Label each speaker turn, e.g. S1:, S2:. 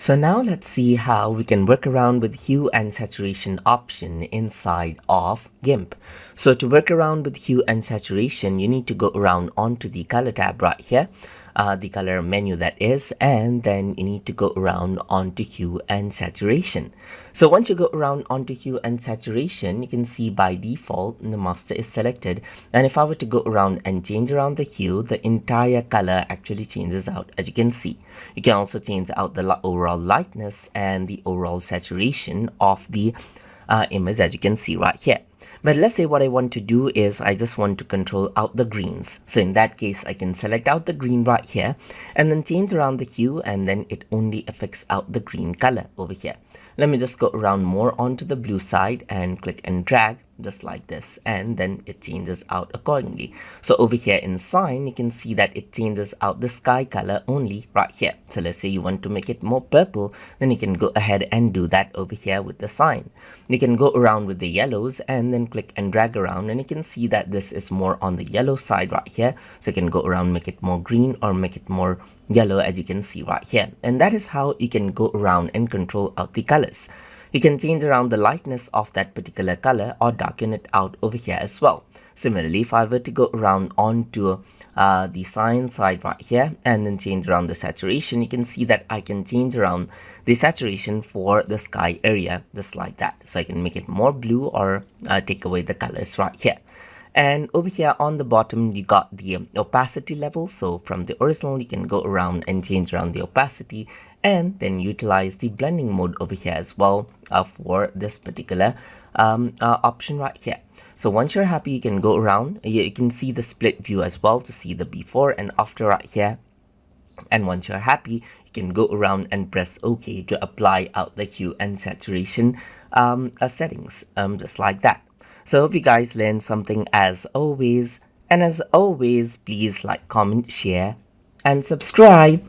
S1: So now let's see how we can work around with hue and saturation option inside of GIMP. So to work around with hue and saturation, you need to go around onto the color tab right here, the color menu that is, and then you need to go around onto hue and saturation. So once you go around onto hue and saturation, you can see by default the master is selected, and if I were to go around and change around the hue, the entire color actually changes out, as you can see. You can also change out the overall lightness and the overall saturation of the image, as you can see right here. But let's say what I want to do is I just want to control out the greens. So in that case, I can select out the green right here and then change around the hue, and then it only affects out the green color over here. Let me just go around more onto the blue side and click and drag just like this, and then it changes out accordingly. So over here in sign, you can see that it changes out the sky color only right here. So let's say you want to make it more purple, then you can go ahead and do that over here with the sign. You can go around with the yellows and then click and drag around, and you can see that this is more on the yellow side right here. So you can go around, make it more green or make it more yellow, as you can see right here. And that is how you can go around and control out the colors. You can change around the lightness of that particular color or darken it out over here as well. Similarly, if I were to go around onto the sign side right here and then change around the saturation, you can see that I can change around the saturation for the sky area just like that. So I can make it more blue or take away the colors right here. And over here on the bottom, you got the opacity level. So from the original, you can go around and change around the opacity and then utilize the blending mode over here as well for this particular option right here. So once you're happy, you can go around. You can see the split view as well to see the before and after right here. And once you're happy, you can go around and press OK to apply out the hue and saturation settings just like that. So I hope you guys learned something as always. And as always, please like, comment, share, and subscribe.